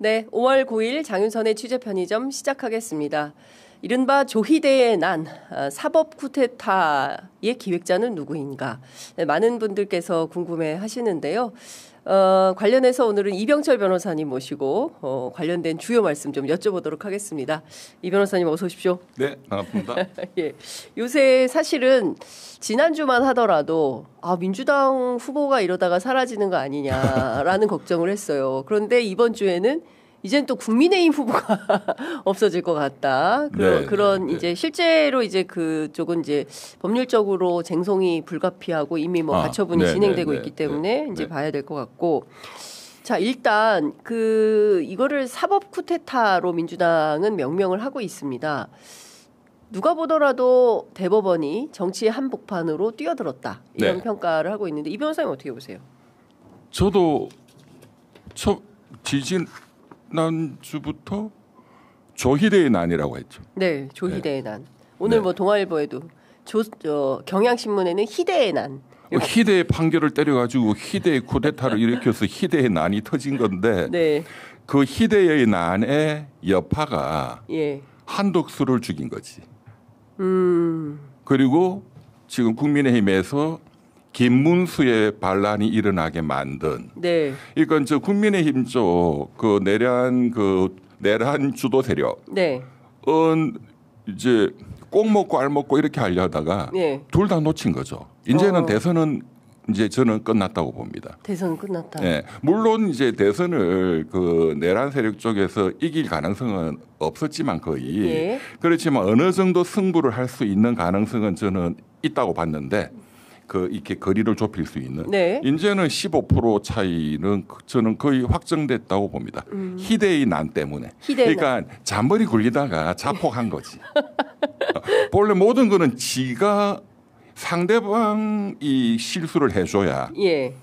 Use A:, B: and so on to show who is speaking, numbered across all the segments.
A: 네, 5월 9일 장윤선의 취재편의점 시작하겠습니다. 이른바 조희대의 난, 사법 쿠데타의 기획자는 누구인가? 네, 많은 분들께서 궁금해 하시는데요. 관련해서 오늘은 이병철 변호사님 모시고 관련된 주요 말씀 좀 여쭤보도록 하겠습니다. 이 변호사님 어서 오십시오.
B: 네, 반갑습니다.
A: 예, 요새 사실은 지난주만 하더라도 민주당 후보가 이러다가 사라지는 거 아니냐라는 걱정을 했어요. 그런데 이번 주에는 이젠 또 국민의힘 후보가 없어질 것 같다. 그런
B: 네.
A: 이제 실제로 이제 그쪽은 이제 법률적으로 쟁송이 불가피하고 이미 뭐 가처분이 진행되고 있기 때문에 이제 봐야 될 것 같고. 자, 일단 이거를 사법 쿠데타로 민주당은 명명을 하고 있습니다. 누가 보더라도 대법원이 정치의 한복판으로 뛰어들었다. 이런 평가를 하고 있는데 이 변호사님 어떻게 보세요?
B: 저도 지난주부터 조희대의 난이라고 했죠.
A: 네, 조희대의 난. 오늘 뭐 동아일보에도 경향신문에는 희대의 난.
B: 희대의 판결을 때려가지고 희대의 쿠데타를 일으켜서 희대의 난이 터진 건데
A: 네.
B: 그 희대의 난의 여파가
A: 예.
B: 한덕수를 죽인 거지. 그리고 지금 국민의힘에서 김문수의 반란이 일어나게 만든.
A: 네.
B: 이건 저 국민의힘 쪽 내란 주도 세력.
A: 네.
B: 이제 꼭 먹고 알 먹고 이렇게 하려다가 둘 다 놓친 거죠. 이제는 대선은 이제 저는 끝났다고 봅니다.
A: 대선 끝났다.
B: 네. 물론 이제 대선을 내란 세력 쪽에서 이길 가능성은 없었지만 거의.
A: 예.
B: 그렇지만 어느 정도 승부를 할 수 있는 가능성은 저는 있다고 봤는데. 이렇게 거리를 좁힐 수 있는.
A: 네.
B: 이제는 15% 차이는 저는 거의 확정됐다고 봅니다. 희대의 난 때문에. 그러니까 잔머리 굴리다가 자폭한 거지. 원래 모든 거는 지가 상대방이 실수를 해줘야.
A: 예.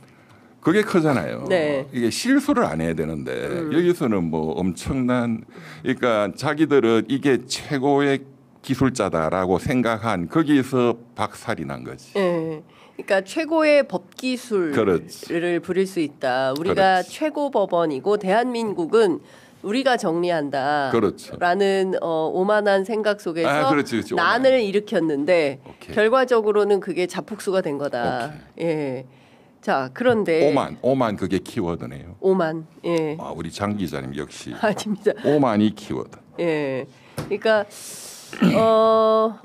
B: 그게 크잖아요.
A: 네.
B: 이게 실수를 안 해야 되는데 여기서는 뭐 엄청난 그러니까 자기들은 이게 최고의 기술자다라고 생각한 거기에서 박살이 난 거지.
A: 네. 그러니까 최고의 법 기술을 부릴 수 있다. 우리가 최고 법원이고 대한민국은 우리가 정리한다. 라는 오만한 생각 속에서 난을 일으켰는데 결과적으로는 그게 자폭수가 된 거다. 예. 자, 그런데
B: 오만 그게 키워드네요.
A: 오만. 예.
B: 우리 장 기자님 역시.
A: 아닙니다.
B: 오만이 키워드.
A: 예. 그러니까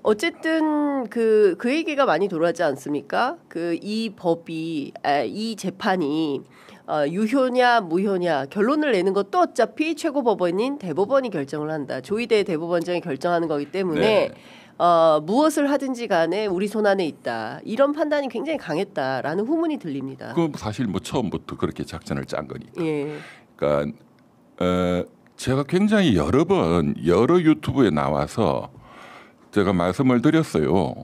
A: 어쨌든 그 얘기가 많이 돌아가지 않습니까? 이 재판이 유효냐 무효냐 결론을 내는 것도 어차피 최고법원인 대법원이 결정을 한다. 조희대 대법원장이 결정하는 거기 때문에 무엇을 하든지 간에 우리 손안에 있다. 이런 판단이 굉장히 강했다라는 후문이 들립니다.
B: 그 사실 뭐 처음부터 그렇게 작전을 짠 거니까.
A: 예.
B: 그러니까 제가 굉장히 여러 유튜브에 나와서 제가 말씀을 드렸어요.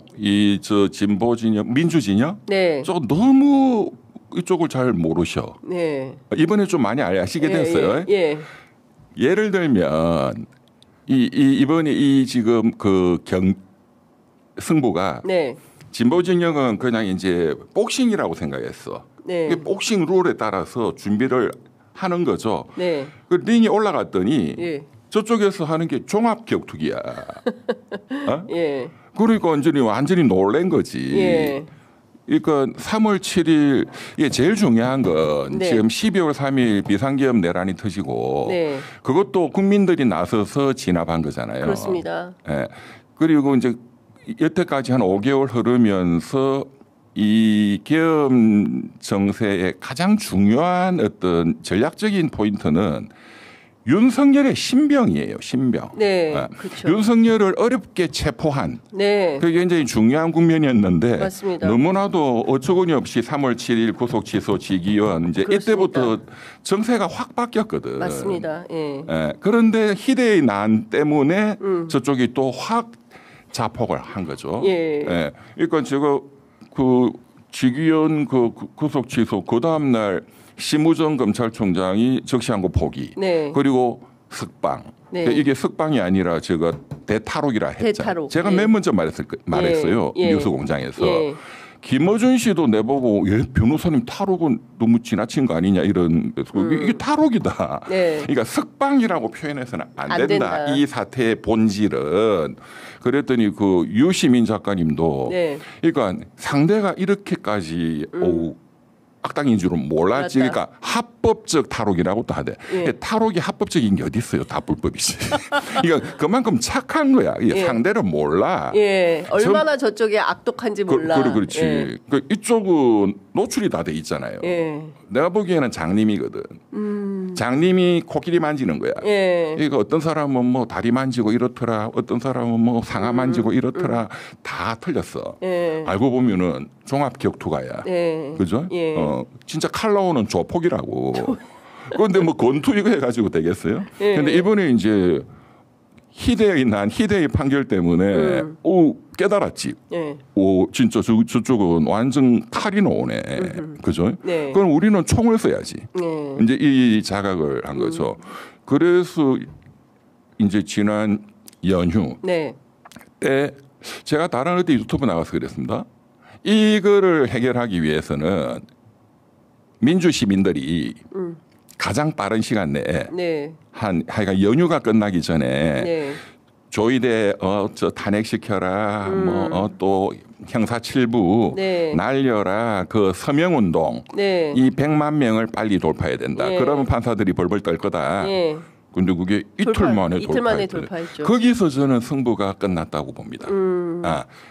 B: 진보 진영, 민주 진영, 저 너무 이쪽을 잘 모르셔.
A: 네.
B: 이번에 좀 많이 아시게 됐어요. 예를 들면 이번에 지금 승부가 진보 진영은 그냥 이제 복싱이라고 생각했어. 복싱 룰에 따라서 준비를 하는 거죠. 그 링이 올라갔더니 저쪽에서 하는 게 종합 격투기야. 그러니까 완전히 놀란 거지. 그러니까 3월 7일 이게 제일 중요한 건 지금 12월 3일 비상계엄 내란이 터지고 그것도 국민들이 나서서 진압한 거잖아요.
A: 그렇습니다.
B: 그리고 이제 여태까지 한 5개월 흐르면서 이 계엄 정세의 가장 중요한 어떤 전략적인 포인트는 윤석열의 신병이에요. 신병.
A: 그렇죠.
B: 윤석열을 어렵게 체포한. 그게 굉장히 중요한 국면이었는데
A: 맞습니다.
B: 너무나도 어처구니 없이 3월 7일 구속 취소 직위원 이제 이때부터 정세가 확 바뀌었거든.
A: 맞습니다.
B: 그런데 희대의 난 때문에 저쪽이 또 확 자폭을 한 거죠. 그러니까 제가 직위원 구속 취소 그 다음 날 심우정 검찰총장이 적시한 거 포기. 그리고 석방. 이게 석방이 아니라 제가 대탈옥이라 했잖아요. 제가 맨 먼저 말했어요. 뉴스공장에서. 김어준 씨도 내보고 변호사님 탈옥은 너무 지나친 거 아니냐 이런 이게 탈옥이다. 네. 그러니까 석방이라고 표현해서는 안 된다. 이 사태의 본질은 그랬더니 그 유시민 작가님도 네. 그러니까 상대가 이렇게까지 악당인 줄은 몰랐지. 그러니까 합법적 탈옥이라고 또 하대. 예. 탈옥이 합법적인 게 어디 있어요? 다 불법이지. 그러니까 그만큼 착한 거야. 예. 상대를 몰라.
A: 예. 얼마나 저쪽이 악독한지 몰라.
B: 그렇지. 예. 그 이쪽은 노출이 다 돼 있잖아요. 예. 내가 보기에는 장님이거든. 장님이 코끼리 만지는 거야. 예. 그러니까 어떤 사람은 뭐 다리 만지고 이렇더라. 어떤 사람은 뭐 상하 만지고 이렇더라. 다 틀렸어. 예. 알고 보면은 종합 격투가야. 예. 그죠? 예. 진짜 칼 나오는 조폭이라고. 그런데 뭐 권투 이거 해가지고 되겠어요? 예. 근데 이번에 이제 희대의 판결 때문에 깨달았지. 예. 진짜 저쪽은 완전 칼이 나오네. 그죠? 네. 그럼 우리는 총을 써야지. 이제 이 자각을 한 거죠. 그래서 이제 지난 연휴 네. 때 제가 다른 어디 유튜브 나가서 그랬습니다. 이거를 해결하기 위해서는 민주 시민들이 가장 빠른 시간 내에 네. 하여간 연휴가 끝나기 전에 네. 조이대 저 탄핵시켜라 또 형사 7부 네. 날려라 그 서명운동 네. 이 100만 명을 빨리 돌파해야 된다. 네. 그러면 판사들이 벌벌 떨 거다. 네. 근데 그게 이틀 만에 돌파했죠. 거기서 저는 승부가 끝났다고 봅니다.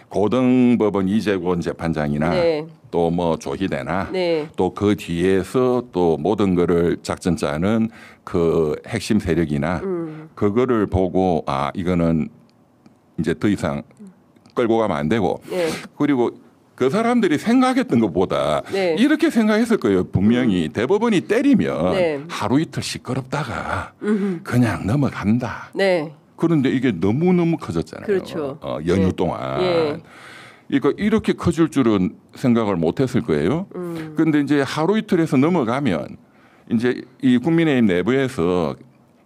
B: 고등법원 이재권 재판장이나 네. 또 뭐 조희대나 네. 또 그 뒤에서 또 모든 거를 작전 짜는 그 핵심 세력이나 그거를 보고 이거는 이제 더 이상 끌고 가면 안 되고 네. 그리고 그 사람들이 생각했던 것보다 네. 이렇게 생각했을 거예요. 분명히 대법원이 때리면 네. 하루 이틀 시끄럽다가 그냥 넘어간다. 네. 그런데 이게 너무너무 커졌잖아요.
A: 그렇죠.
B: 연휴 네. 동안. 네. 그러니까 이렇게 커질 줄은 생각을 못했을 거예요. 그런데 이제 하루 이틀에서 넘어가면 이제 이 국민의힘 내부에서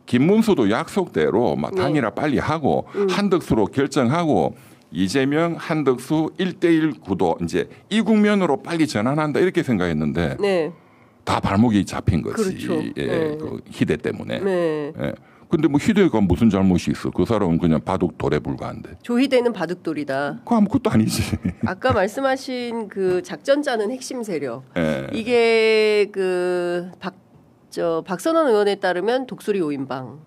B: 김문수도 약속대로 막 단일화 네. 빨리 하고 한덕수로 결정하고 이재명, 한덕수 1대1 구도 이제 이 국면으로 빨리 전환한다 이렇게 생각했는데 네. 다 발목이 잡힌 거지.
A: 그렇죠.
B: 예,
A: 네.
B: 그 희대 때문에.
A: 네.
B: 예. 근데 뭐 희대가 무슨 잘못이 있어? 그 사람은 그냥 바둑돌에 불과한데.
A: 조희대는 바둑돌이다.
B: 그거 아무것도 아니지.
A: 아까 말씀하신 그 작전 짜는 핵심 세력. 네. 이게 그 박선원 의원에 따르면 독수리 5인방이고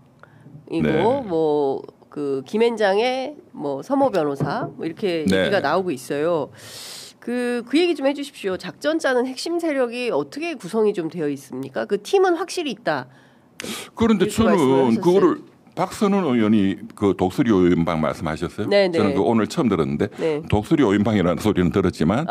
A: 네. 뭐 그 김앤장의 뭐 서모 변호사 뭐 이렇게 네. 얘기가 나오고 있어요. 그 얘기 좀 해주십시오. 작전 짜는 핵심 세력이 어떻게 구성이 좀 되어 있습니까? 그 팀은 확실히 있다.
B: 그런데 저는 그거를 박선원 의원이 그 독수리 5인방 말씀하셨어요. 네네. 저는 그 오늘 처음 들었는데 네. 독수리 5인방이라는 소리는 들었지만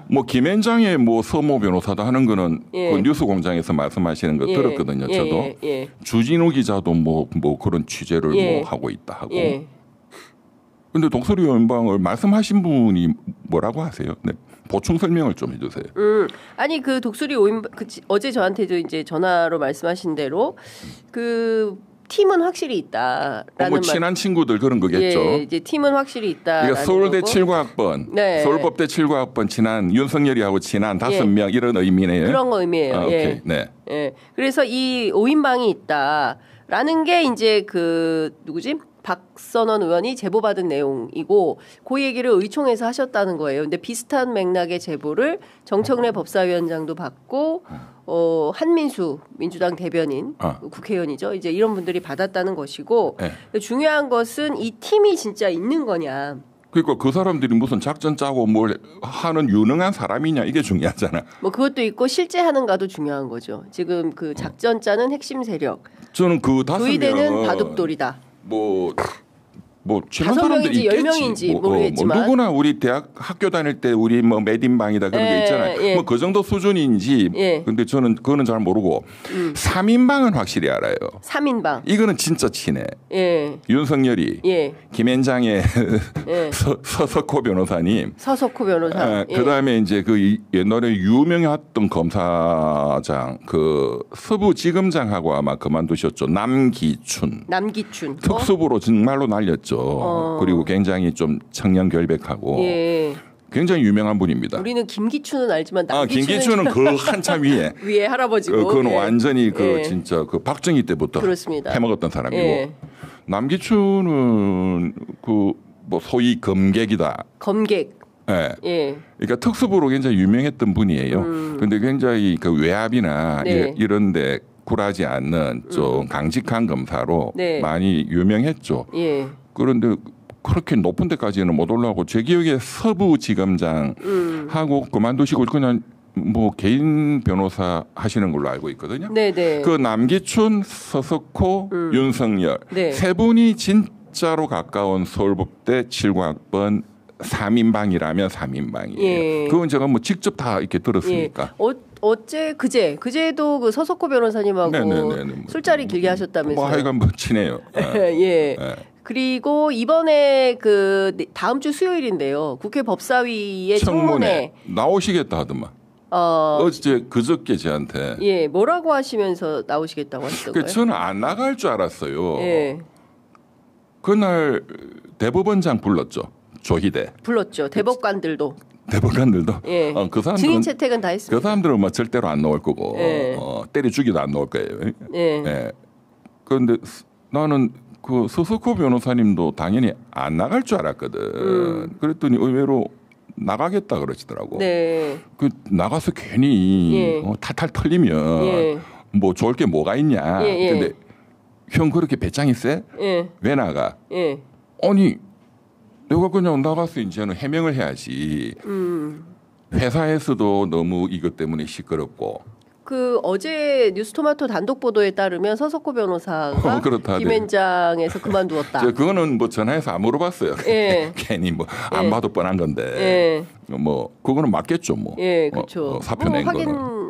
B: 뭐 김앤장의 뭐 서모 변호사도 하는 거는 예. 그 뉴스공장에서 말씀하시는 거 예. 들었거든요. 저도 예. 주진우 기자도 뭐 그런 취재를 예. 뭐 하고 있다 하고. 예. 근데 독수리 5인방을 말씀하신 분이 뭐라고 하세요? 네. 보충 설명을 좀 해주세요.
A: 아니 그 독수리 5인방 어제 저한테도 이제 전화로 말씀하신 대로 팀은 확실히 있다라는
B: 뭐 친한 친구들 그런 거겠죠.
A: 예, 이제 팀은 확실히 있다.
B: 그러니까 서울대 7과학번, 네. 서울법대 7과학번 친한 윤석열이하고 친한 5명 예. 이런 의미네요.
A: 그런 거 의미예요. 예.
B: 오케이. 네.
A: 예. 그래서 이 5인방이 있다라는 게 이제 그 누구지? 박선원 의원이 제보받은 내용이고 그 얘기를 의총에서 하셨다는 거예요. 근데 비슷한 맥락의 제보를 정청래 법사위원장도 받고 한민수 민주당 대변인 국회의원이죠. 이제 이런 분들이 받았다는 것이고 네. 중요한 것은 이 팀이 진짜 있는 거냐.
B: 그러니까 그 사람들이 무슨 작전 짜고 뭘 하는 유능한 사람이냐 이게 중요하잖아.
A: 뭐 그것도 있고 실제 하는가도 중요한 거죠. 지금 그 작전 짜는 핵심 세력.
B: 저는 그 5명은
A: 조이대는 바둑돌이다.
B: 뭐 친한 사람들이 있겠지.
A: 10명인지 모르겠지만
B: 뭐 누구나 우리 대학 학교 다닐 때 우리 뭐 매딘방이다 그런 게 있잖아요.
A: 예.
B: 뭐 그 정도 수준인지
A: 예.
B: 근데 저는 그거는 잘 모르고 3인방은 확실히 알아요.
A: 3인방.
B: 이거는 진짜 친해.
A: 예.
B: 윤석열이
A: 예.
B: 김앤장의
A: 예.
B: 서석호 변호사님.
A: 서석호 변호사.
B: 예. 그다음에 이제 그 옛날에 유명했던 검사장 그 서부지검장하고 아마 그만두셨죠. 남기춘.
A: 특수부로
B: 정말로 날렸죠. 그리고 굉장히 좀 청렴결백하고
A: 예.
B: 굉장히 유명한 분입니다.
A: 우리는 김기춘은 알지만 남기춘은
B: 김기춘은 그 한참 위에
A: 위에 할아버지고
B: 그건 완전히 진짜 그 박정희 때부터
A: 그렇습니다.
B: 해먹었던 사람이고 남기춘은 그 뭐 소위 검객이다.
A: 검객.
B: 그러니까 특수부로 굉장히 유명했던 분이에요. 그런데 굉장히 그 외압이나 이런데 굴하지 않는 좀 강직한 검사로 많이 유명했죠. 그런데 그렇게 높은 데까지는 못 올라가고 제 기억에 서부지검장 하고 그만두시고 그냥 뭐 개인 변호사 하시는 걸로 알고 있거든요. 그 남기춘, 서석호, 윤석열 세 분이 진짜로 가까운 서울법대 7공학번 3인방이라면 3인방이에요. 그건 제가 뭐 직접 다 이렇게 들었으니까.
A: 그제도 그 서석호 변호사님하고 술자리 길게 하셨다면서요.
B: 뭐 하여간 뭐 친해요.
A: 그리고 이번에 그 다음 주 수요일인데요. 국회 법사위의 청문회
B: 나오시겠다 하더만. 그저께 저한테
A: 뭐라고 하시면서 나오시겠다고 하시던가요?
B: 저는 안 나갈 줄 알았어요. 그날 대법원장 불렀죠. 조희대
A: 불렀죠. 대법관들도
B: 그 사람들은
A: 증인 채택은 다 했습니다.
B: 그 사람들은 뭐 절대로 안 나올 거고 때려 죽이도 안 나올 거예요. 그런데 나는 그 서석호 변호사님도 당연히 안 나갈 줄 알았거든. 그랬더니 의외로 나가겠다 그러시더라고. 그 나가서 괜히 탈탈 털리면 뭐 좋을 게 뭐가 있냐. 근데 형 그렇게 배짱이 세? 왜 나가? 아니 내가 그냥 나가서 이제는 해명을 해야지. 회사에서도 너무 이것 때문에 시끄럽고.
A: 그 어제 뉴스토마토 단독 보도에 따르면 서석호 변호사가 김앤장에서 그만두었다.
B: 그거는 뭐 전화해서 안 물어봤어요. 괜히 뭐 안 봐도 뻔한 건데. 뭐 그거는 맞겠죠 뭐.
A: 그렇죠.
B: 사표 낸 거는.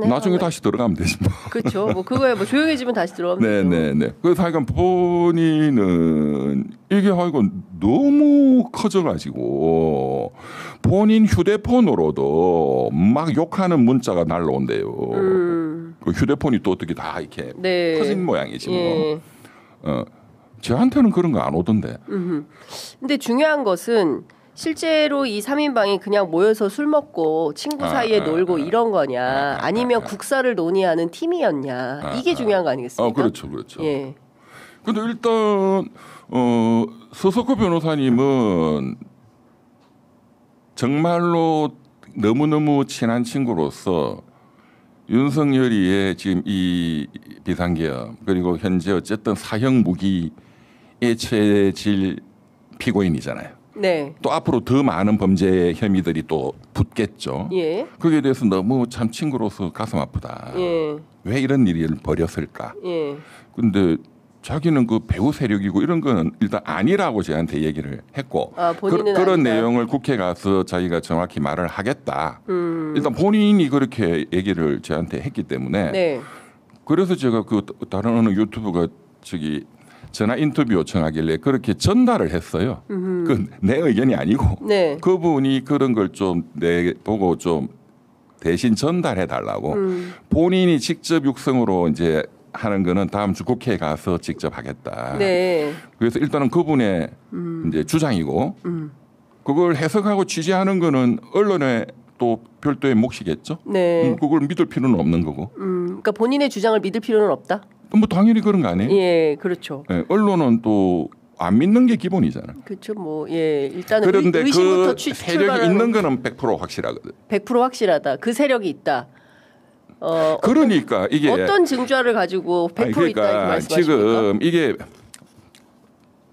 B: 나중에 다시 들어가면 되지 뭐.
A: 그렇죠. 뭐 그거에 뭐 조용해지면 다시 들어가면
B: 되죠. 그래서 하여간 본인은 이게 하여간 너무 커져가지고 본인 휴대폰으로도 막 욕하는 문자가 날라온대요. 그 휴대폰이 또 어떻게 다 이렇게 커진 모양이지 뭐. 저한테는 그런 거 안 오던데.
A: 근데 중요한 것은 실제로 이 3인방이 그냥 모여서 술 먹고 친구 사이에 놀고 이런 거냐 아니면 국사를 논의하는 팀이었냐 이게 중요한 거 아니겠습니까?
B: 그렇죠. 근데 일단 서석호 변호사님은 정말로 너무너무 친한 친구로서 윤석열이의 지금 이 비상계엄 그리고 현재 어쨌든 사형 무기에 처해질 피고인이잖아요. 또 앞으로 더 많은 범죄 혐의들이 또 붙겠죠. 거기에 대해서 너무 참 친구로서 가슴 아프다. 왜 이런 일을 벌였을까. 그런데 자기는 그 배후 세력이고 이런 거는 일단 아니라고 저한테 얘기를 했고 그런 내용을 국회 가서 자기가 정확히 말을 하겠다. 일단 본인이 그렇게 얘기를 저한테 했기 때문에 그래서 제가 그 다른 어느 유튜브가 전화 인터뷰 요청하길래 그렇게 전달을 했어요. 그건 내 의견이 아니고 그분이 그런 걸 좀 보고 좀 대신 전달해 달라고 본인이 직접 육성으로 이제 하는 거는 다음 주 국회에 가서 직접 하겠다. 그래서 일단은 그분의 이제 주장이고 그걸 해석하고 취재하는 거는 언론의 또 별도의 몫이겠죠. 그걸 믿을 필요는 없는 거고.
A: 그러니까 본인의 주장을 믿을 필요는 없다.
B: 뭐 당연히 그런 거 아니에요?
A: 그렇죠.
B: 언론은 또 안 믿는 게 기본이잖아요.
A: 그렇죠. 뭐 일단은
B: 그런데
A: 의심부터
B: 그 세력이 있는 거는 100% 확실하거든.
A: 100% 확실하다. 그 세력이 있다.
B: 그러니까 이게
A: 어떤 증거를 가지고 100%
B: 그러니까
A: 있다 이렇게 말씀하십니까?
B: 지금 이게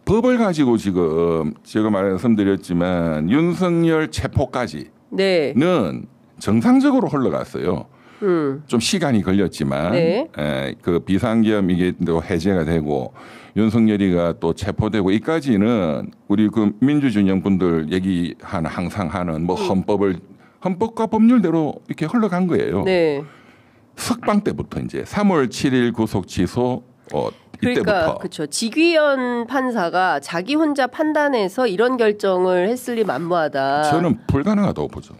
B: 법을 가지고 지금 제가 말씀드렸지만 윤석열 체포까지는 정상적으로 흘러갔어요. 좀 시간이 걸렸지만 그 비상계엄 이게 또 해제가 되고 윤석열이가 또 체포되고 이까지는 우리 그 민주진영 분들 얘기하는 항상 하는 뭐 헌법과 법률대로 이렇게 흘러간 거예요. 석방 때부터 이제 3월 7일 구속 취소
A: 그러니까 그렇죠. 지귀현 판사가 자기 혼자 판단해서 이런 결정을 했을 리 만무하다.
B: 저는 불가능하다고 보죠.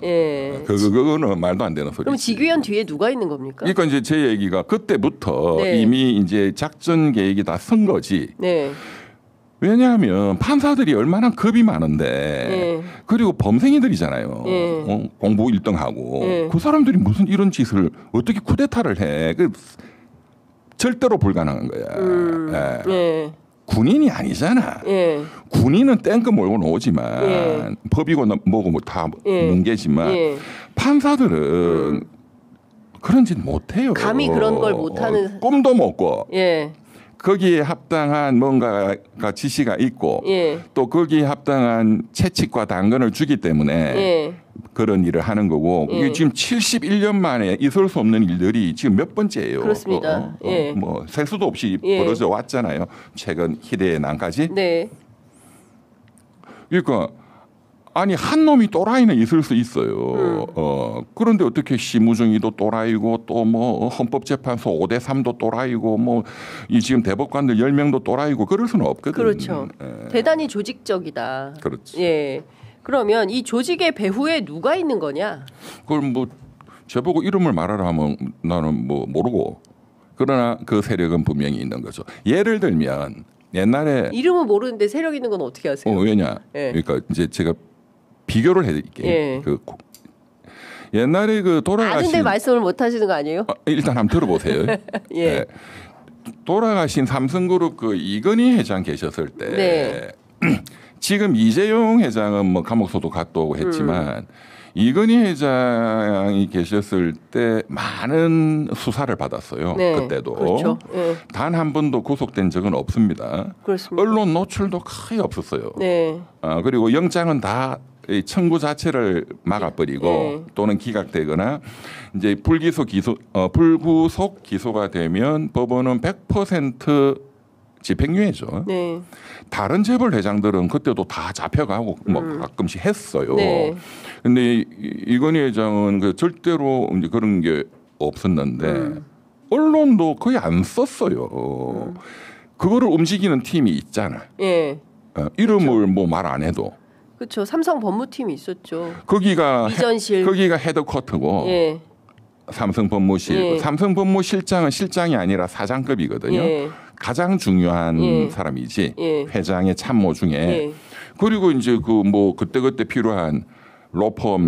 B: 그거는 말도 안 되는 소리죠.
A: 그럼 지귀현 뒤에 누가 있는 겁니까?
B: 그러니까 이제 제 얘기가 그때부터 이미 이제 작전 계획이 다 선 거지. 왜냐하면 판사들이 얼마나 겁이 많은데 그리고 범생이들이잖아요. 공부 1등하고 그 사람들이 무슨 이런 짓을 어떻게 쿠데타를 해? 절대로 불가능한 거야. 군인이 아니잖아. 군인은 땡크 몰고 나오지만 법이고 뭐고 뭐 다 뭉개지만 판사들은 그런 짓 못해요.
A: 감히 그런 걸 못하는.
B: 꿈도 못 꿔. 거기에 합당한 뭔가가 지시가 있고 또 거기에 합당한 채찍과 당근을 주기 때문에 그런 일을 하는 거고 이게 지금 71년 만에 있을 수 없는 일들이 지금 몇 번째예요.
A: 그렇습니다.
B: 뭐 셀 수도 없이 벌어져 왔잖아요. 최근 희대의 난까지.
A: 네.
B: 그러니까 아니 한 놈이 또라이는 있을 수 있어요. 그런데 어떻게 심우정이도 또라이고 또 뭐 헌법재판소 5대 3도 또라이고 뭐 이 지금 대법관들 10명도 또라이고 그럴 수는 없거든요.
A: 그렇죠. 대단히 조직적이다.
B: 그렇죠.
A: 그러면 이 조직의 배후에 누가 있는 거냐?
B: 그걸 뭐 저보고 이름을 말하라 하면 나는 뭐 모르고 그러나 그 세력은 분명히 있는 거죠. 예를 들면 옛날에
A: 이름은 모르는데 세력 있는 건 어떻게 아세요?
B: 왜냐? 그러니까 이제 제가 비교를 해드릴게요. 그 옛날에 그 돌아가신
A: 아는데 말씀을 못 하시는 거 아니에요?
B: 일단 한번 들어보세요. 돌아가신 삼성그룹 그 이건희 회장 계셨을 때 지금 이재용 회장은 뭐 감옥소도 갔다 오고 했지만 이건희 회장이 계셨을 때 많은 수사를 받았어요. 그때도
A: 그렇죠.
B: 단 한 번도 구속된 적은 없습니다.
A: 그렇습니다.
B: 언론 노출도 거의 없었어요. 그리고 영장은 다 청구 자체를 막아버리고 또는 기각되거나 이제 불구속 기소가 되면 법원은 100% 집행유예죠. 다른 재벌 회장들은 그때도 다 잡혀가고 뭐 가끔씩 했어요. 근데 이건희 회장은 그 절대로 이제 그런 게 없었는데 언론도 거의 안 썼어요. 그거를 움직이는 팀이 있잖아. 이름을 뭐 말 안 해도.
A: 그렇죠. 삼성 법무팀이 있었죠.
B: 거기가
A: 이전실.
B: 거기가 헤드쿼터고 삼성 법무실. 삼성 법무실장은 실장이 아니라 사장급이거든요. 가장 중요한 사람이지. 회장의 참모 중에. 그리고 이제 그 뭐 그때그때 필요한 로펌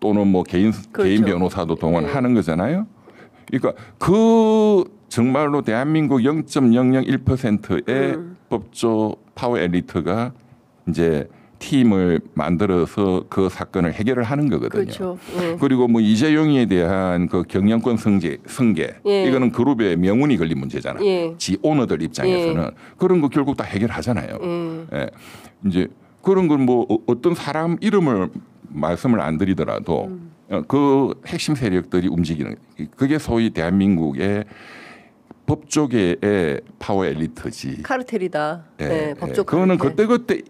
B: 또는 뭐 개인 변호사도 동원하는 거잖아요. 그러니까 그 정말로 대한민국 0.001%의 법조 파워 엘리트가 이제 팀을 만들어서 그 사건을 해결을 하는 거거든요.
A: 그렇죠.
B: 그리고 뭐 이재용에 대한 그 경영권 승계 이거는 그룹의 명운이 걸린 문제잖아요. 지 오너들 입장에서는 그런 거 결국 다 해결하잖아요. 이제 그런 건 뭐 어떤 사람 이름을 말씀을 안 드리더라도 그 핵심 세력들이 움직이는 그게 소위 대한민국의 법조계의 파워 엘리트지.
A: 카르텔이다. 법조
B: 그거는 그때그때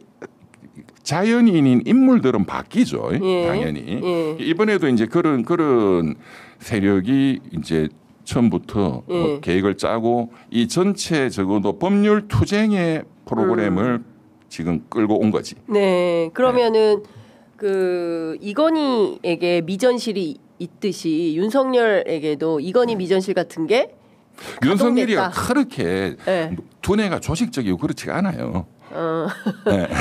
B: 자연인인 인물들은 바뀌죠. 당연히. 이번에도 이제 그런 세력이 이제 처음부터 계획을 짜고 이 전체 적어도 법률 투쟁의 프로그램을 지금 끌고 온 거지.
A: 그러면은 그 이건희에게 미전실이 있듯이 윤석열에게도 이건희 미전실 같은 게
B: 윤석열이가 그렇게 두뇌가 조직적이고 그렇지가 않아요.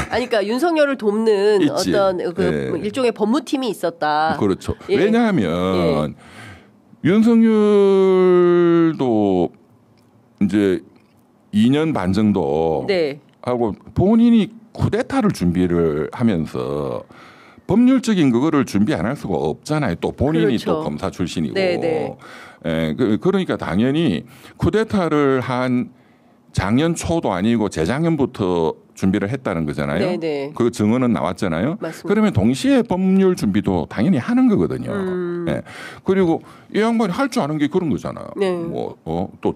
A: 아니, 그러니까 윤석열을 돕는
B: 있지.
A: 어떤 그 일종의 법무팀이 있었다.
B: 그렇죠. 왜냐하면 윤석열도 이제 2년 반 정도 하고 본인이 쿠데타를 준비를 하면서 법률적인 그거를 준비 안 할 수가 없잖아요. 또 본인이 또 검사 출신이고. 그러니까 당연히 쿠데타를 한 작년 초도 아니고 재작년부터 준비를 했다는 거잖아요. 그 증언은 나왔잖아요.
A: 맞습니다.
B: 그러면 동시에 법률 준비도 당연히 하는 거거든요. 그리고 이 양반이 할 줄 아는 게 그런 거잖아요. 또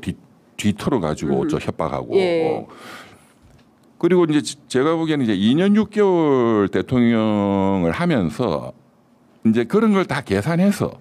B: 뒤틀어 가지고 저 협박하고. 그리고 이제 제가 보기에는 이제 2년 6개월 대통령을 하면서 이제 그런 걸 다 계산해서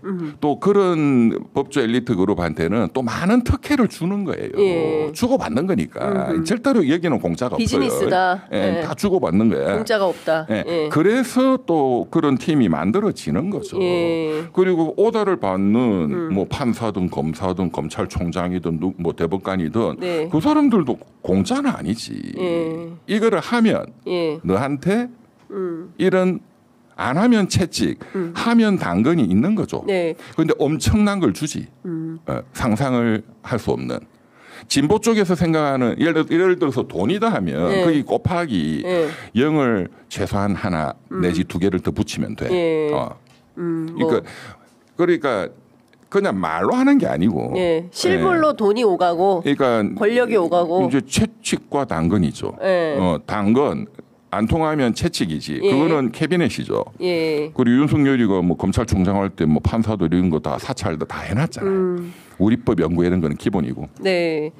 B: 또 그런 법조 엘리트 그룹한테는 또 많은 특혜를 주는 거예요. 예. 주고받는 거니까. 절대로 여기는 공짜가
A: 비즈니스다.
B: 없어요. 예. 다 주고받는 거예요.
A: 공짜가 없다.
B: 예. 예. 그래서 또 그런 팀이 만들어지는 거죠. 예. 그리고 오다를 받는 뭐 판사든 검사든 검찰총장이든 뭐 대법관이든 네. 그 사람들도 공짜는 아니지. 예. 이거를 하면 예. 너한테 이런 안 하면 채찍, 하면 당근이 있는 거죠. 네. 그런데 엄청난 걸 주지. 상상을 할 수 없는. 진보 쪽에서 생각하는 예를 들어서 돈이다 하면 네. 거기 곱하기 네. 0을 최소한 하나 내지 두 개를 더 붙이면 돼. 네. 그러니까 그냥 말로 하는 게 아니고
A: 네. 실물로 네. 돈이 오가고 그러니까 권력이 오가고
B: 이제 채찍과 당근이죠. 네. 당근 안 통하면 채찍이지. 예. 그거는 캐비넷이죠. 예. 그리고 윤석열이가 뭐 검찰총장 할 때 뭐 판사도 이런 거 다 사찰도 다 해놨잖아요. 우리법 연구 이런 거는 기본이고.
A: 네.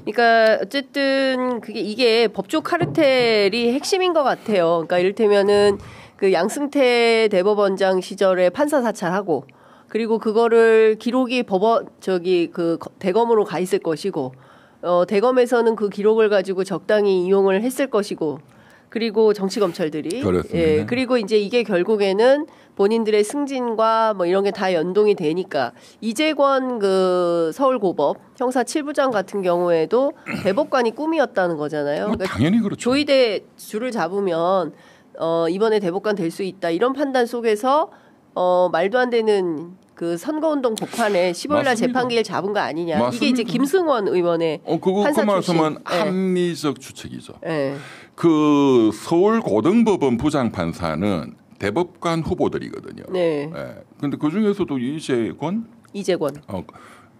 A: 그러니까 어쨌든 이게 법조 카르텔이 핵심인 것 같아요. 그러니까 이를테면은 그 양승태 대법원장 시절에 판사 사찰하고 그리고 그거를 기록이 그 대검으로 가 있을 것이고 대검에서는 그 기록을 가지고 적당히 이용을 했을 것이고. 그리고 정치 검찰들이 예, 그리고 이제 이게 결국에는 본인들의 승진과 뭐 이런 게 다 연동이 되니까 이재권 그 서울고법 형사 7부장 같은 경우에도 대법관이 꿈이었다는 거잖아요.
B: 그러니까 당연히 그렇죠.
A: 조이대 줄을 잡으면 이번에 대법관 될 수 있다 이런 판단 속에서 말도 안 되는 그 선거운동 복판에 15일날 재판기일 잡은 거 아니냐. 맞습니다. 이게 이제 김승원 의원의 판사
B: 그
A: 출신.
B: 말씀은 합리적 추측이죠. 네. 그 서울고등법원 부장판사는 대법관 후보들이거든요. 네. 근데 그 중에서도 이재권.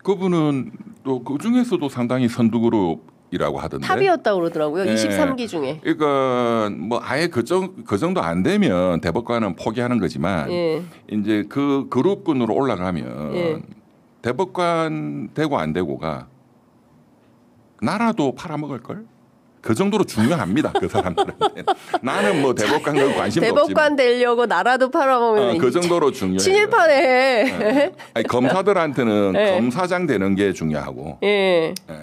B: 그분은 또 그 중에서도 상당히 선두그룹이라고 하던데.
A: 탑이었다고 그러더라고요. 네. 23기 중에.
B: 그러니까 뭐 아예 그 정도 안 되면 대법관은 포기하는 거지만 네. 이제 그 그룹군으로 올라가면 네. 대법관 되고 안 되고가 나라도 팔아먹을 걸. 그 정도로 중요합니다. 그 사람들한테. 나는 뭐 대법관 관심도
A: 대법관 없지만. 대법관 되려고 나라도 팔아먹으면.
B: 그 정도로 중요해요.
A: 친일파네.
B: 아니, 검사들한테는 네. 검사장 되는 게 중요하고. 네.
A: 네.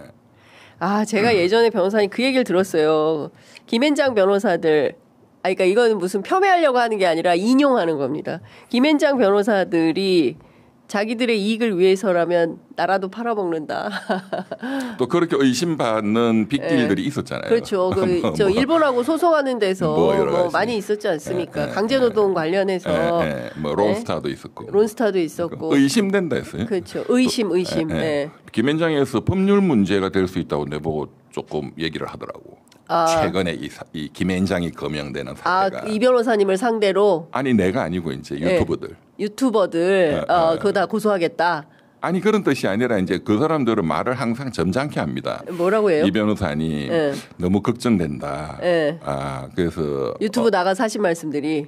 A: 아, 제가 예전에 변호사님 그 얘기를 들었어요. 김앤장 변호사들. 그러니까 이거는 무슨 폄훼하려고 하는 게 아니라 인용하는 겁니다. 김앤장 변호사들이 자기들의 이익을 위해서라면 나라도 팔아먹는다.
B: 또 그렇게 의심받는 빅딜들이 네. 있었잖아요.
A: 그렇죠. 저 일본하고 소송하는 데서 많이 있었지 않습니까? 강제노동 관련해서.
B: 뭐 론스타도 있었고.
A: 론스타도 있었고.
B: 의심된다 했어요.
A: 그렇죠. 의심. 네.
B: 김앤장에서 법률 문제가 될 수 있다고 내보고 조금 얘기를 하더라고. 최근에 이 김앤장이 거명되는 사태가.
A: 이 변호사님을 상대로?
B: 아니 내가 아니고 이제 유튜버들.
A: 유튜버들 그거 다 고소하겠다.
B: 아니 그런 뜻이 아니라 이제 그 사람들은 말을 항상 점잖게 합니다.
A: 뭐라고 해요?
B: 이 변호사님 너무 걱정된다. 그래서
A: 유튜브 나가서 하신 말씀들이.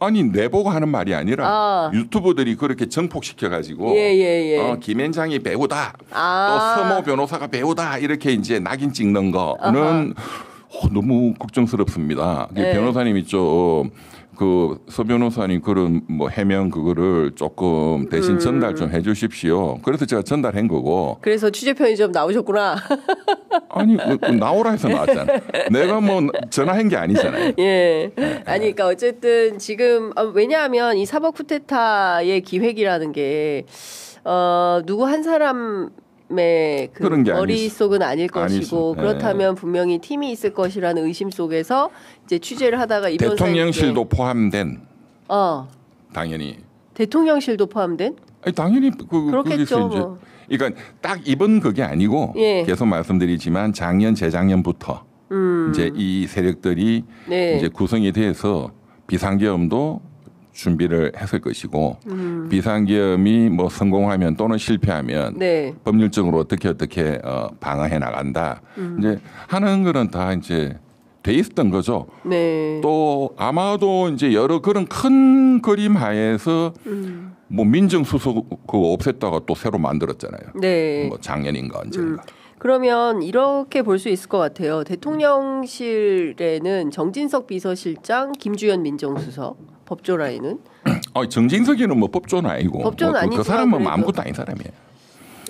B: 아니 내보고 하는 말이 아니라 유튜버들이 그렇게 정폭시켜가지고 김앤장이 배우다 또 서모 변호사가 배우다 이렇게 이제 낙인 찍는 거는 너무 걱정스럽습니다. 변호사님이 좀 그 서 변호사님 그런 뭐 해명 그거를 조금 대신 전달 좀 해주십시오. 그래서 제가 전달한 거고.
A: 그래서 취재 편의점 나오셨구나.
B: 아니 나오라 해서 나왔잖아. 내가 뭐 전화한 게 아니잖아요.
A: 예. 아니 그러니까 어쨌든 지금 왜냐하면 이 사법 쿠데타의 기획이라는 게 누구 한 사람 그 머릿속은 아닐 것이고 그렇다면 분명히 팀이 있을 것이라는 의심 속에서 이제 취재를 하다가 이
B: 대통령실도 포함된 당연히
A: 대통령실도 포함된?
B: 아니, 당연히
A: 그렇겠죠. 뭐.
B: 그러니까 딱 이번 그게 아니고 계속 말씀드리지만 작년 재작년부터 이제 이 세력들이 이제 구성이 돼서 비상계엄도 준비를 했을 것이고 비상계엄이 뭐 성공하면 또는 실패하면 법률적으로 어떻게 방어해 나간다. 이제 하는 거는 다 이제 돼 있었던 거죠. 또 아마도 이제 여러 그런 큰 그림 하에서 뭐 민정수석 그거 없앴다가 또 새로 만들었잖아요. 뭐 작년인가 언젠가.
A: 그러면 이렇게 볼 수 있을 것 같아요. 대통령실에는 정진석 비서실장, 김주현 민정수석, 법조 라인은
B: 정진석이는 뭐 법조는 아니고
A: 법조는
B: 뭐
A: 아니지만
B: 그 사람은 뭐 아무것도 아닌 사람이에요.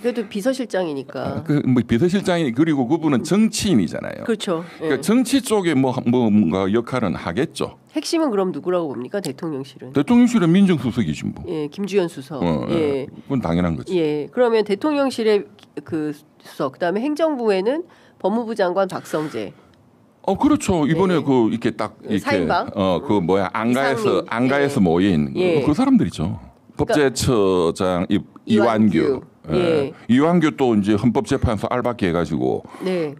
A: 그래도 비서실장이니까.
B: 뭐 비서실장이 그리고 그분은 정치인이잖아요.
A: 그렇죠.
B: 그러니까 정치 쪽에 뭔가 역할은 하겠죠.
A: 핵심은 그럼 누구라고 봅니까? 대통령실은?
B: 대통령실은 민정수석이지 뭐.
A: 예, 김주현 수석.
B: 예, 그건 당연한 거지.
A: 예, 그러면 대통령실의 그 수석, 그다음에 행정부에는 법무부 장관 박성재.
B: 그렇죠. 이번에 이렇게 딱 이렇게
A: 4인방?
B: 안가에서 모인 그 사람들이죠. 법제처장 이완규. 이완규 또 이제 헌법재판소 알바기 해가지고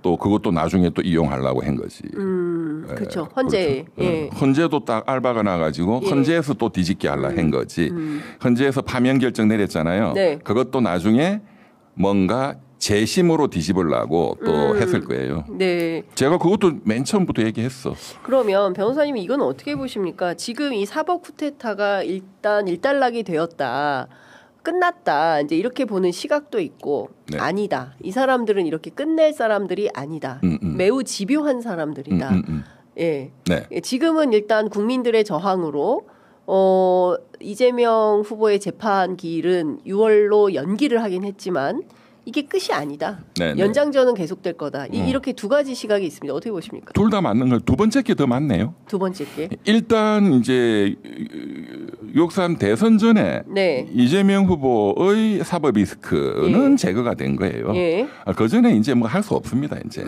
B: 또 그것도 나중에 또 이용하려고 한 거지.
A: 그렇죠. 헌재.
B: 그렇죠. 헌재도 딱 알바가 나가지고 헌재에서 또 뒤집게 하려고 한 거지. 헌재에서 파면 결정 내렸잖아요. 그것도 나중에 뭔가 재심으로 뒤집으려고 또 했을 거예요. 네. 제가 그것도 맨 처음부터 얘기했어.
A: 그러면 변호사님 이건 어떻게 보십니까? 지금 이 사법 쿠데타가 일단 일단락이 되었다. 끝났다. 이제 이렇게 보는 시각도 있고 아니다. 이 사람들은 이렇게 끝낼 사람들이 아니다. 매우 집요한 사람들이다. 예. 네. 지금은 일단 국민들의 저항으로 이재명 후보의 재판 기일은 6월로 연기를 하긴 했지만 이게 끝이 아니다. 네네. 연장전은 계속될 거다. 이렇게 두 가지 시각이 있습니다. 어떻게 보십니까?
B: 둘 다 맞는 걸 두 번째 게 더 맞네요.
A: 두 번째 게?
B: 일단 이제 6.3 대선 전에 이재명 후보의 사법 리스크는 제거가 된 거예요. 그 전에 이제 뭐 할 수 없습니다. 이제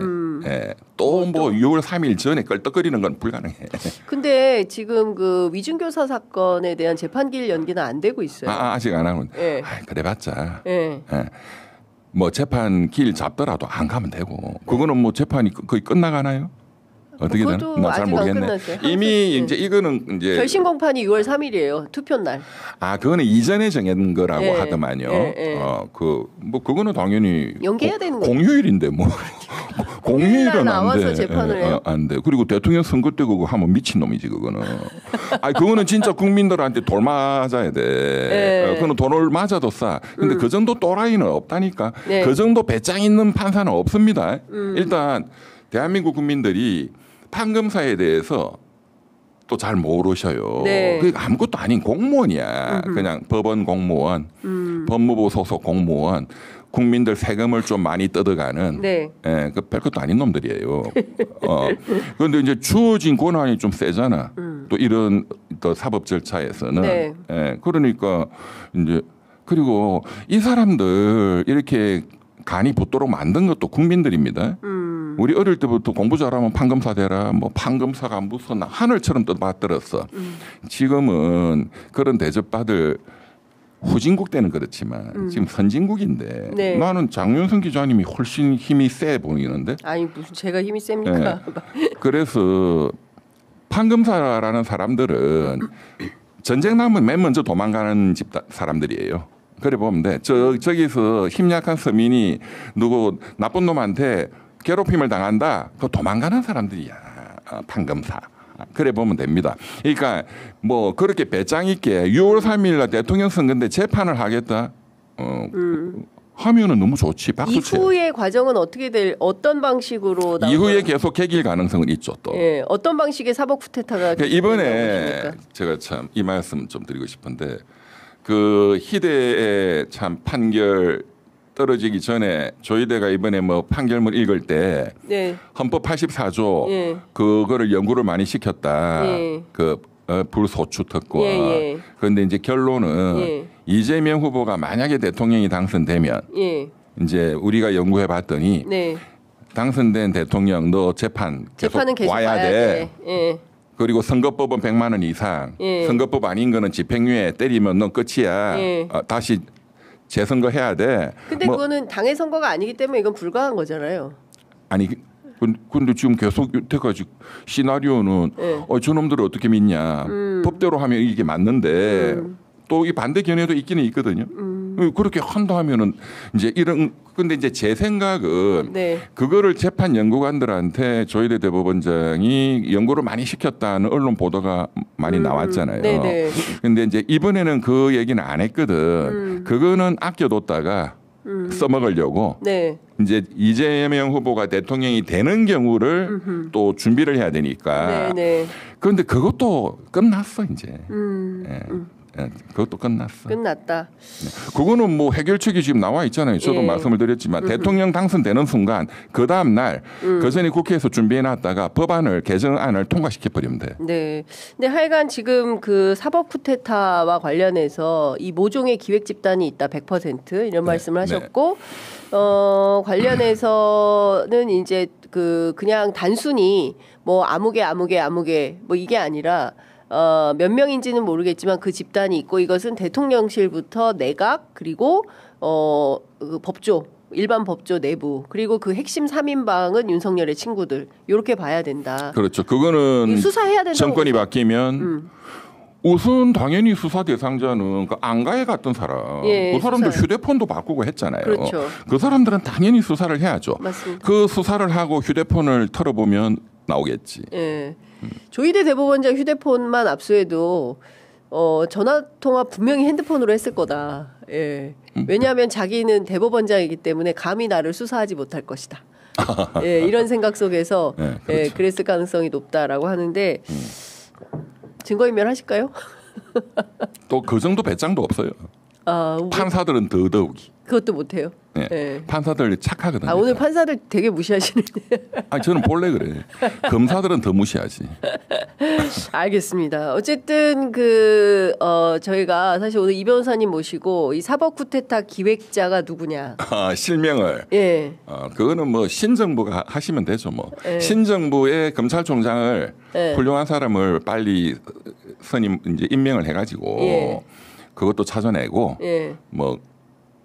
B: 또 뭐 6월 3일 전에 껄떡거리는 건 불가능해.
A: 근데 지금 그 위중교사 사건에 대한 재판기일 연기는 안 되고 있어요.
B: 아직 안 하고. 그래봤자. 뭐 재판 길 잡더라도 안 가면 되고 그거는 뭐 재판이 거의 끝나가나요? 어떻게 되나? 나 잘 모르겠네. 이미 이제 이거는 이제
A: 결심 공판이 6월 3일이에요. 투표 날.
B: 그거는 이전에 정한 거라고 하더만요. 그거는 당연히
A: 연기해야 되는 거예요.
B: 공휴일인데 뭐 공휴일은
A: 나와서 재판을 해요.
B: 안 돼. 그리고 대통령 선거 때 그거 하면 미친 놈이지 그거는. 그거는 진짜 국민들한테 돌 맞아야 돼. 그거는 돈을 맞아도 싸. 근데 그 정도 또라이는 없다니까. 그 정도 배짱 있는 판사는 없습니다. 일단 대한민국 국민들이 판검사에 대해서 또 잘 모르셔요. 아무것도 아닌 공무원이야. 그냥 법원 공무원, 법무부 소속 공무원, 국민들 세금을 좀 많이 뜯어가는 그 별것도 아닌 놈들이에요. 그런데 이제 주어진 권한이 좀 세잖아. 또 이런 또 사법 절차에서는. 그러니까 이제 그리고 이 사람들 이렇게 간이 붙도록 만든 것도 국민들입니다. 우리 어릴 때부터 공부 잘하면 판검사 되라. 뭐 판검사가 무슨 하늘처럼 떠받들었어. 지금은 그런 대접받을 후진국 때는 그렇지만 지금 선진국인데 나는 장윤선 기자님이 훨씬 힘이 세 보이는데.
A: 아니 무슨 제가 힘이 셉니까?
B: 그래서 판검사라는 사람들은 전쟁 나면 맨 먼저 도망가는 집 사람들이에요. 그래 보면 돼. 저기서 힘약한 서민이 누구 나쁜 놈한테 괴롭힘을 당한다. 그거 도망가는 사람들이야. 판검사. 그래 보면 됩니다. 그러니까 뭐 그렇게 배짱 있게 6월 3일 날 대통령 선거인데 재판을 하겠다. 하면은 너무 좋지. 박수 쳐.
A: 이후의 과정은 어떤 방식으로
B: 이후에 계속 개길 가능성은 있죠. 또.
A: 어떤 방식의 사법 쿠데타가
B: 그러니까 이번에 제가 참 이 말씀 좀 드리고 싶은데 그 희대의 참 판결 떨어지기 전에 조희대가 이번에 뭐 판결문 읽을 때 헌법 84조 그거를 연구를 많이 시켰다. 그 불소추 특권. 그런데 이제 결론은 이재명 후보가 만약에 대통령이 당선되면 이제 우리가 연구해 봤더니 당선된 대통령 너 재판은 계속 와야 돼. 그리고 선거법은 100만 원 이상. 선거법 아닌 거는 집행유예 때리면 넌 끝이야. 다시 재선거 해야 돼.
A: 근데 그거는 당의 선거가 아니기 때문에 이건 불가한 거잖아요.
B: 아니 근데 지금 계속 여태까지 시나리오는 저놈들을 어떻게 믿냐. 법대로 하면 이게 맞는데 또 이 반대 견해도 있기는 있거든요. 그렇게 한다 하면은 이제 이런 근데 이제 제 생각은 그거를 재판 연구관들한테 조희대 대법원장이 연구를 많이 시켰다는 언론 보도가 많이 나왔잖아요. 근데 이제 이번에는 그 얘기는 안 했거든. 그거는 아껴뒀다가 써먹으려고 이제 이재명 후보가 대통령이 되는 경우를 또 준비를 해야 되니까. 그런데 그것도 끝났어 이제. 그것도 끝났어.
A: 끝났다.
B: 네. 그거는 뭐 해결책이 지금 나와 있잖아요. 저도 말씀을 드렸지만 대통령 당선되는 순간 그 다음 날 그 전에 국회에서 준비해놨다가 법안을 개정안을 통과시켜 버리면 돼.
A: 네. 근데 하여간 지금 그 사법 쿠데타와 관련해서 이 모종의 기획 집단이 있다 100% 이런 말씀을 하셨고 관련해서는 이제 그냥 단순히 뭐 아무개 뭐 이게 아니라 몇 명인지는 모르겠지만 그 집단이 있고 이것은 대통령실부터 내각 그리고 그 법조 일반 법조 내부 그리고 그 핵심 3인방은 윤석열의 친구들 이렇게 봐야 된다.
B: 그렇죠. 그거는
A: 수사해야 된다고
B: 정권이 바뀌면 우선 당연히 수사 대상자는 그 안가에 갔던 사람, 그 사람들 휴대폰도 바꾸고 했잖아요.
A: 그렇죠.
B: 그 사람들은 당연히 수사를 해야죠.
A: 맞습니다.
B: 그 수사를 하고 휴대폰을 털어보면 나오겠지.
A: 예. 조희대 대법원장 휴대폰만 압수해도 전화 통화 분명히 핸드폰으로 했을 거다. 예. 왜냐하면 자기는 대법원장이기 때문에 감히 나를 수사하지 못할 것이다. 예, 이런 생각 속에서
B: 네, 그렇죠.
A: 예, 그랬을 가능성이 높다라고 하는데 증거인멸 하실까요?
B: 또 그 정도 배짱도 없어요. 판사들은 더더욱이.
A: 그것도 못해요.
B: 네.
A: 네.
B: 판사들 착하거든요.
A: 오늘 판사들 되게 무시하시는데.
B: 저는 본래 그래. 검사들은 더 무시하지.
A: 알겠습니다. 어쨌든 저희가 사실 오늘 이 변호사님 모시고 이 사법 쿠데타 기획자가 누구냐.
B: 실명을.
A: 예.
B: 그거는 뭐 신정부가 하시면 되죠. 뭐 신정부의 검찰총장을 훌륭한 사람을 빨리 이제 임명을 해가지고 그것도 찾아내고 뭐.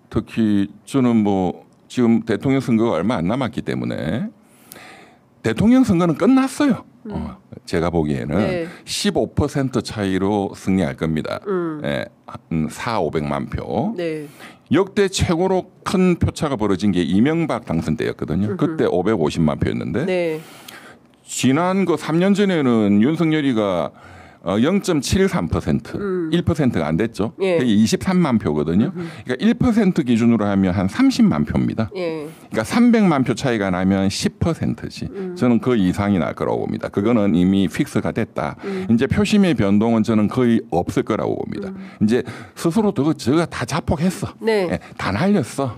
B: 특히 저는 뭐 지금 대통령 선거가 얼마 안 남았기 때문에 대통령 선거는 끝났어요. 제가 보기에는 15% 차이로 승리할 겁니다. 4,500만 표.
A: 네.
B: 역대 최고로 큰 표차가 벌어진 게 이명박 당선 때였거든요. 그때 550만 표였는데 지난 그 3년 전에는 윤석열이가 0.73% 1%가 안 됐죠. 그게 23만 표거든요. 그러니까 1% 기준으로 하면 한 30만 표입니다. 그러니까 300만 표 차이가 나면 10%지. 저는 그 이상이 날 거라고 봅니다. 그거는 이미 픽스가 됐다. 이제 표심의 변동은 저는 거의 없을 거라고 봅니다. 이제 스스로 저가 다 자폭했어. 다 날렸어.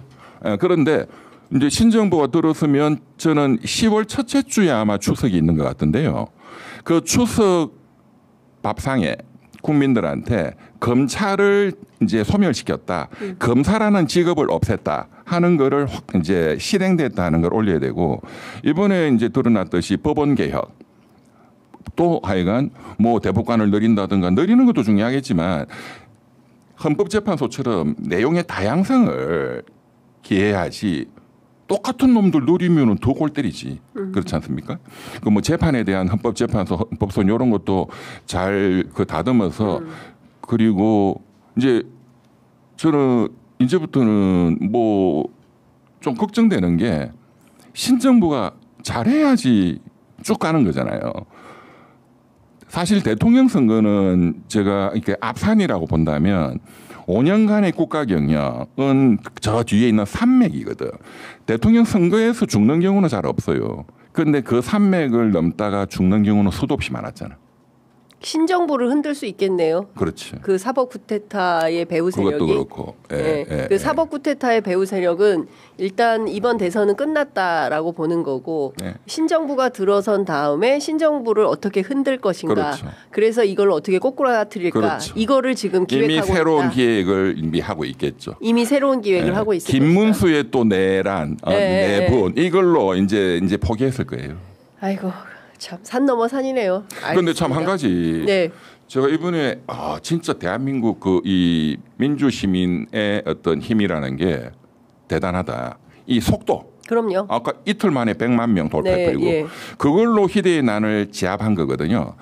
B: 그런데 이제 신정부가 들었으면 저는 10월 첫째 주에 아마 추석이 있는 것 같은데요. 그 추석 밥상에 국민들한테 검찰을 이제 소멸시켰다. 검사라는 직업을 없앴다 하는 거를 이제 실행됐다 하는 걸 올려야 되고 이번에 이제 드러났듯이 법원 개혁 또 하여간 뭐 대법관을 늘린다든가 늘리는 것도 중요하겠지만 헌법재판소처럼 내용의 다양성을 기해야지 똑같은 놈들 노리면은 더 골 때리지. 그렇지 않습니까? 그 뭐 재판에 대한 헌법재판소, 헌법소원 이런 것도 잘 다듬어서 그리고 이제 저는 이제부터는 뭐 좀 걱정되는 게 신정부가 잘해야지 쭉 가는 거잖아요. 사실 대통령 선거는 제가 이렇게 앞산이라고 본다면 5년간의 국가 경영은 저 뒤에 있는 산맥이거든. 대통령 선거에서 죽는 경우는 잘 없어요. 그런데 그 산맥을 넘다가 죽는 경우는 수도 없이 많았잖아.
A: 신정부를 흔들 수 있겠네요.
B: 그렇지.
A: 그 사법 쿠데타의 배후 세력이.
B: 그것도 그렇고.
A: 그 사법 쿠데타의 배후 세력은 일단 이번 대선은 끝났다라고 보는 거고 신정부가 들어선 다음에 신정부를 어떻게 흔들 것인가.
B: 그렇죠.
A: 그래서 이걸 어떻게 꼬꾸라뜨릴까. 그렇죠. 이거를 지금 기획하고
B: 이미 새로운
A: 있다.
B: 기획을 이미 하고 있겠죠.
A: 이미 새로운 기획을 하고 있을 것이다.
B: 김문수의 또 내란, 내분 이걸로 이제 포기했을 거예요.
A: 아이고. 참 산 넘어 산이네요.
B: 그런데 참 한 가지 제가 이번에 진짜 대한민국 이 민주 시민의 어떤 힘이라는 게 대단하다. 이 속도.
A: 그럼요.
B: 아까 이틀 만에 100만 명 돌파해버리고 그걸로 희대의 난을 제압한 거거든요.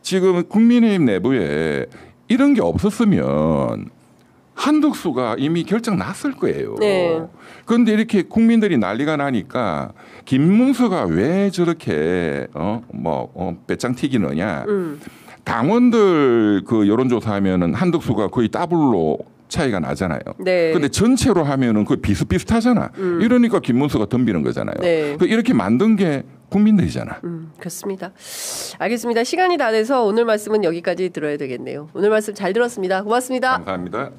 B: 지금 국민의힘 내부에 이런 게 없었으면 한덕수가 이미 결정 났을 거예요. 그런데 이렇게 국민들이 난리가 나니까 김문수가 왜 저렇게 배짱 튀기느냐. 당원들 그 여론조사하면은 한덕수가 거의 더블로 차이가 나잖아요. 그런데 전체로 하면은 거의 비슷비슷하잖아. 이러니까 김문수가 덤비는 거잖아요. 이렇게 만든 게 국민들이잖아.
A: 그렇습니다. 알겠습니다. 시간이 다 돼서 오늘 말씀은 여기까지 들어야 되겠네요. 오늘 말씀 잘 들었습니다. 고맙습니다.
B: 감사합니다.